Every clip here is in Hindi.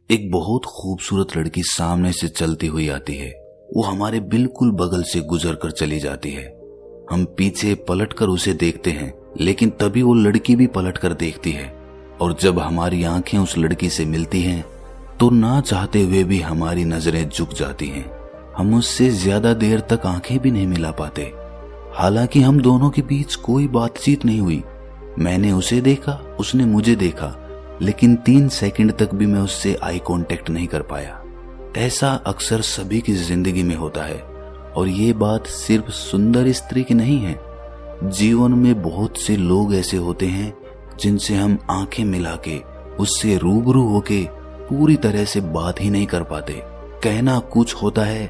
एक बहुत खूबसूरत लड़की सामने से चलती हुई आती है। वो हमारे बिल्कुल बगल से गुजर कर चली जाती है। हम पीछे पलटकर उसे देखते हैं, लेकिन तभी वो लड़की भी पलटकर देखती है और जब हमारी आंखें उस लड़की से मिलती हैं तो ना चाहते हुए भी हमारी नजरें झुक जाती हैं। हम उससे ज्यादा देर तक आंखें भी नहीं मिला पाते। हालांकि हम दोनों के बीच कोई बातचीत नहीं हुई। मैंने उसे देखा, उसने मुझे देखा, लेकिन 3 सेकंड तक भी मैं उससे आई कांटेक्ट नहीं कर पाया। ऐसा अक्सर सभी की जिंदगी में होता है और ये बात सिर्फ सुंदर स्त्री की नहीं है। जीवन में बहुत से लोग ऐसे होते हैं जिनसे हम आंखें मिला के, उससे रूबरू होके पूरी तरह से बात ही नहीं कर पाते। कहना कुछ होता है,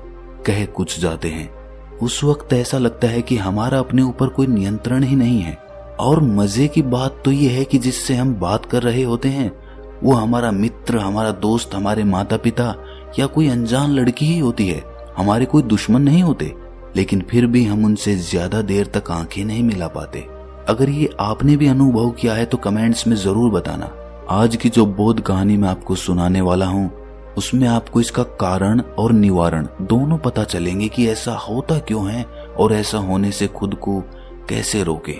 कह कुछ जाते हैं। उस वक्त ऐसा लगता है कि हमारा अपने ऊपर कोई नियंत्रण ही नहीं है। और मजे की बात तो ये है कि जिससे हम बात कर रहे होते हैं वो हमारा मित्र, हमारा दोस्त, हमारे माता पिता या कोई अनजान लड़की ही होती है। हमारे कोई दुश्मन नहीं होते, लेकिन फिर भी हम उनसे ज्यादा देर तक आंखें नहीं मिला पाते। अगर ये आपने भी अनुभव किया है तो कमेंट्स में जरूर बताना। आज की जो बोध कहानी मैं आपको सुनाने वाला हूँ उसमें आपको इसका कारण और निवारण दोनों पता चलेंगे कि ऐसा होता क्यों है और ऐसा होने से खुद को कैसे रोकें।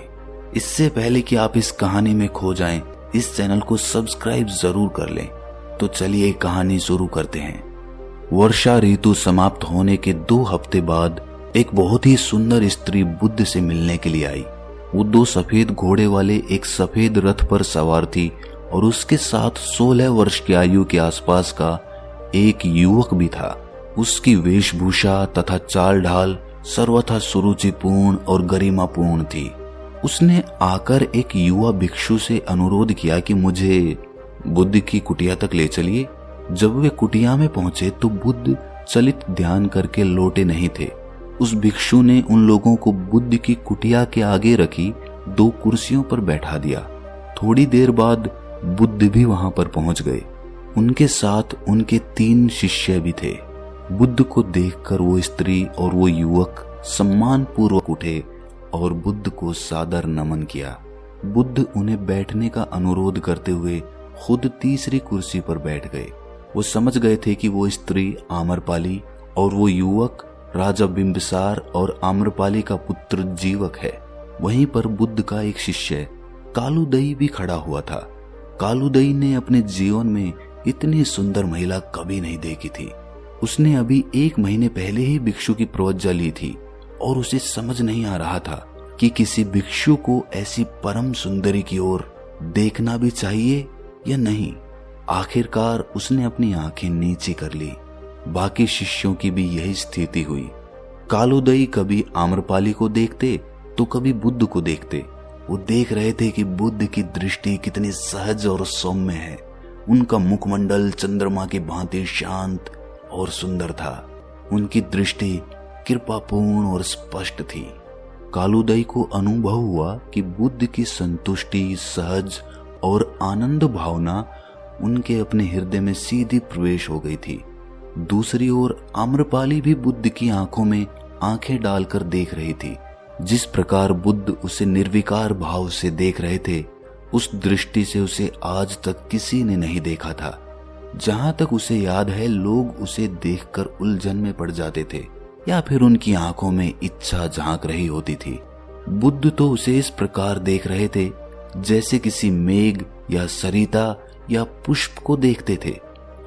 इससे पहले कि आप इस कहानी में खो जाएं, इस चैनल को सब्सक्राइब जरूर कर लें। तो चलिए कहानी शुरू करते हैं। वर्षा ऋतु समाप्त होने के 2 हफ्ते बाद एक बहुत ही सुंदर स्त्री बुद्ध से मिलने के लिए आई। वो 2 सफेद घोड़े वाले एक सफेद रथ पर सवार थी और उसके साथ 16 वर्ष की आयु के आसपास का एक युवक भी था। उसकी वेशभूषा तथा चाल ढाल सर्वथा सुरुचिपूर्ण और गरिमापूर्ण थी। उसने आकर एक युवा भिक्षु से अनुरोध किया कि मुझे बुद्ध की कुटिया तक ले चलिए। जब वे कुटिया में पहुंचे तो बुद्ध चलित ध्यान करके लौटे नहीं थे। उस भिक्षु ने उन लोगों को बुद्ध की कुटिया के आगे रखी 2 कुर्सियों पर बैठा दिया। थोड़ी देर बाद बुद्ध भी वहां पर पहुंच गए। उनके साथ उनके 3 शिष्य भी थे। बुद्ध को देखकर वो स्त्री और वो युवक सम्मान पूर्वक उठे और बुद्ध को सादर नमन किया। बुद्ध उन्हें बैठने का अनुरोध करते हुए खुद तीसरी कुर्सी पर बैठ गए। वो समझ गए थे कि वो स्त्री आम्रपाली और वो युवक राजा बिंबिसार और आम्रपाली का पुत्र जीवक है। वहीं पर बुद्ध का एक शिष्य कालूदई भी खड़ा हुआ था। कालूदई ने अपने जीवन में इतनी सुंदर महिला कभी नहीं देखी थी। उसने अभी 1 महीने पहले ही भिक्षु की प्रवज्जा ली थी और उसे समझ नहीं आ रहा था कि किसी भिक्षु को ऐसी परम सुंदरी की ओर देखना भी चाहिए या नहीं। आखिरकार उसने अपनी आंखें नीची कर ली। बाकी शिष्यों की भी यही स्थिति हुई। कालूदई कभी आम्रपाली को देखते तो कभी बुद्ध को देखते। वो देख रहे थे कि बुद्ध की दृष्टि कितनी सहज और सौम्य है। उनका मुखमंडल चंद्रमा की भांति शांत और सुंदर था। उनकी दृष्टि कृपापूर्ण और स्पष्ट थी। कालूदई को अनुभव हुआ कि बुद्ध की संतुष्टि, सहज और आनंद भावना उनके अपने हृदय में सीधी प्रवेश हो गई थी। दूसरी ओर आम्रपाली भी बुद्ध की आंखों में आंखें डालकर देख रही थी। जिस प्रकार बुद्ध उसे निर्विकार भाव से देख रहे थे, उस दृष्टि से उसे आज तक किसी ने नहीं देखा था। जहां तक उसे याद है, लोग उसे देखकर उलझन में पड़ जाते थे या फिर उनकी आंखों में इच्छा झांक रही होती थी। बुद्ध तो उसे इस प्रकार देख रहे थे जैसे किसी मेघ या सरिता या पुष्प को देखते थे।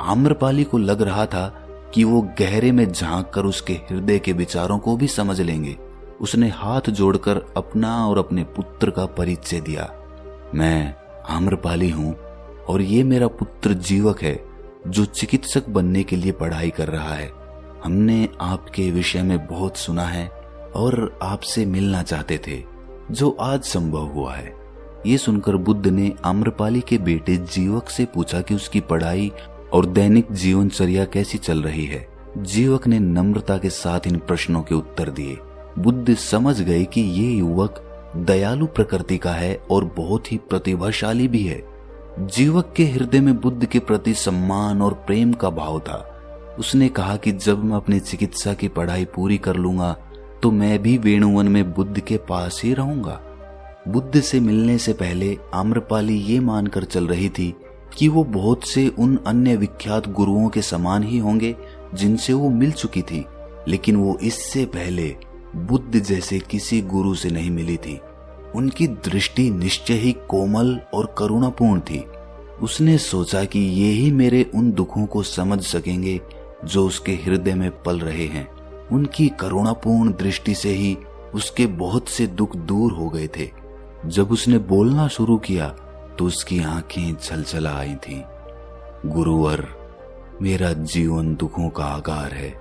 आम्रपाली को लग रहा था कि वो गहरे में झांककर उसके हृदय के विचारों को भी समझ लेंगे। उसने हाथ जोड़कर अपना और अपने पुत्र का परिचय दिया। मैं आम्रपाली हूँ और ये मेरा पुत्र जीवक है जो चिकित्सक बनने के लिए पढ़ाई कर रहा है। हमने आपके विषय में बहुत सुना है और आपसे मिलना चाहते थे, जो आज संभव हुआ है। ये सुनकर बुद्ध ने आम्रपाली के बेटे जीवक से पूछा कि उसकी पढ़ाई और दैनिक जीवनचर्या कैसी चल रही है। जीवक ने नम्रता के साथ इन प्रश्नों के उत्तर दिए। बुद्ध समझ गए कि ये युवक दयालु प्रकृति का है और बहुत ही प्रतिभाशाली भी है। जीवक के हृदय में बुद्ध के प्रति सम्मान और प्रेम का भाव था। उसने कहा कि जब मैं अपनी चिकित्सा की पढ़ाई पूरी कर लूंगा तो मैं भी वेणुवन में बुद्ध के पास ही रहूंगा। बुद्ध से मिलने से पहले आम्रपाली ये मानकर चल रही थी कि वो बहुत से उन अन्य विख्यात गुरुओं के समान ही होंगे जिनसे वो मिल चुकी थी, लेकिन वो इससे पहले बुद्ध जैसे किसी गुरु से नहीं मिली थी। उनकी दृष्टि निश्चय ही कोमल और करुणापूर्ण थी। उसने सोचा कि ये ही मेरे उन दुखों को समझ सकेंगे जो उसके हृदय में पल रहे हैं। उनकी करुणापूर्ण दृष्टि से ही उसके बहुत से दुख दूर हो गए थे। जब उसने बोलना शुरू किया तो उसकी आंखें छलछला आई थीं। गुरुवर, मेरा जीवन दुखों का आगार है।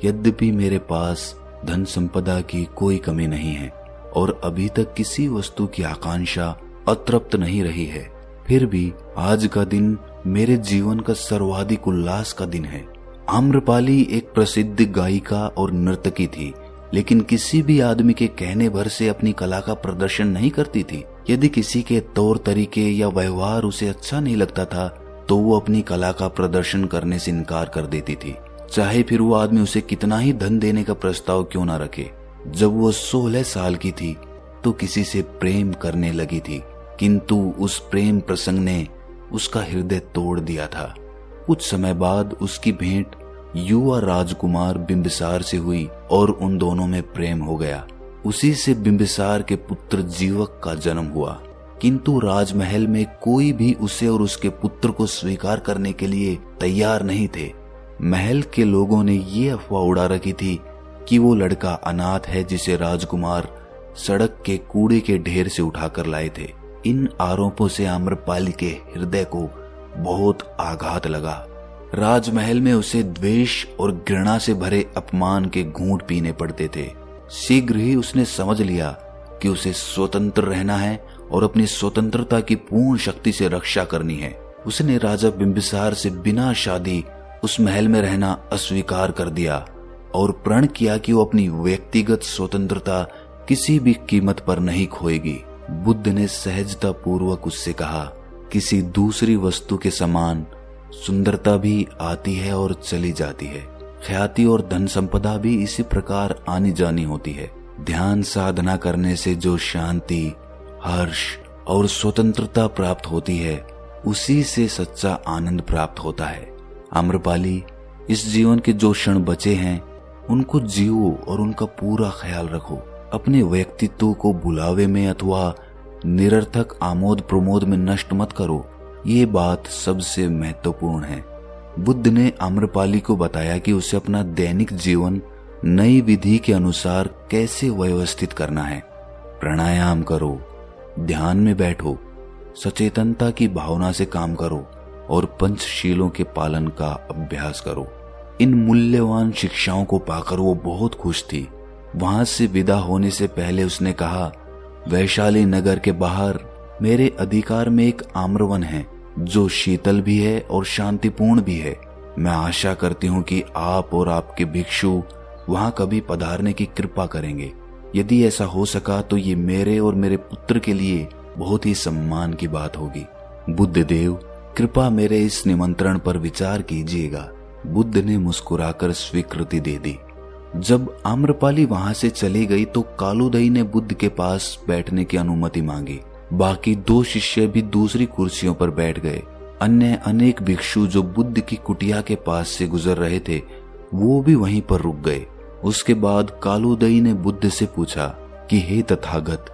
यद्यपि मेरे पास धन संपदा की कोई कमी नहीं है और अभी तक किसी वस्तु की आकांक्षा अतृप्त नहीं रही है, फिर भी आज का दिन मेरे जीवन का सर्वाधिक उल्लास का दिन है। आम्रपाली एक प्रसिद्ध गायिका और नर्तकी थी, लेकिन किसी भी आदमी के कहने भर से अपनी कला का प्रदर्शन नहीं करती थी। यदि किसी के तौर तरीके या व्यवहार उसे अच्छा नहीं लगता था तो वो अपनी कला का प्रदर्शन करने से इनकार कर देती थी, चाहे फिर वो आदमी उसे कितना ही धन देने का प्रस्ताव क्यों ना रखे। जब वो 16 साल की थी तो किसी से प्रेम करने लगी थी, किंतु उस प्रेम प्रसंग ने उसका हृदय तोड़ दिया था। कुछ समय बाद उसकी भेंट युवा राजकुमार बिंबिसार से हुई और उन दोनों में प्रेम हो गया। उसी से बिंबिसार के पुत्र जीवक का जन्म हुआ, किंतु राजमहल में कोई भी उसे और उसके पुत्र को स्वीकार करने के लिए तैयार नहीं थे। महल के लोगों ने ये अफवाह उड़ा रखी थी कि वो लड़का अनाथ है जिसे राजकुमार सड़क के कूड़े के ढेर से उठाकर लाए थे। इन आरोपों से आम्रपाली के हृदय को बहुत आघात लगा। राजमहल में उसे द्वेष और घृणा से भरे अपमान के घूंट पीने पड़ते थे। शीघ्र ही उसने समझ लिया कि उसे स्वतंत्र रहना है और अपनी स्वतंत्रता की पूर्ण शक्ति से रक्षा करनी है। उसने राजा बिंबिसार से बिना शादी उस महल में रहना अस्वीकार कर दिया और प्रण किया कि वो अपनी व्यक्तिगत स्वतंत्रता किसी भी कीमत पर नहीं खोएगी। बुद्ध ने सहजता पूर्वक उससे कहा, किसी दूसरी वस्तु के समान सुंदरता भी आती है और चली जाती है। ख्याति और धन संपदा भी इसी प्रकार आनी जानी होती है। ध्यान साधना करने से जो शांति, हर्ष और स्वतंत्रता प्राप्त होती है, उसी से सच्चा आनंद प्राप्त होता है। आम्रपाली, इस जीवन के जो क्षण बचे हैं उनको जियो और उनका पूरा ख्याल रखो। अपने व्यक्तित्व को बुलावे में अथवा निरर्थक आमोद प्रमोद में नष्ट मत करो। ये बात सबसे महत्वपूर्ण है। बुद्ध ने आम्रपाली को बताया कि उसे अपना दैनिक जीवन नई विधि के अनुसार कैसे व्यवस्थित करना है। प्राणायाम करो, ध्यान में बैठो, सचेतनता की भावना से काम करो और पंचशीलों के पालन का अभ्यास करो। इन मूल्यवान शिक्षाओं को पाकर वो बहुत खुश थी। वहां से विदा होने से पहले उसने कहा, वैशाली नगर के बाहर मेरे अधिकार में एक आम्रवन है जो शीतल भी है और शांतिपूर्ण भी है। मैं आशा करती हूँ कि आप और आपके भिक्षु वहां कभी पधारने की कृपा करेंगे। यदि ऐसा हो सका तो ये मेरे और मेरे पुत्र के लिए बहुत ही सम्मान की बात होगी। बुद्ध देव, कृपा मेरे इस निमंत्रण पर विचार कीजिएगा। बुद्ध ने मुस्कुराकर स्वीकृति दे दी। जब आम्रपाली वहां से चली गई तो कालूदई ने बुद्ध के पास बैठने की अनुमति मांगी। बाकी 2 शिष्य भी दूसरी कुर्सियों पर बैठ गए। अन्य अनेक भिक्षु जो बुद्ध की कुटिया के पास से गुजर रहे थे वो भी वहीं पर रुक गए। उसके बाद कालूदई ने बुद्ध से पूछा कि हे तथागत,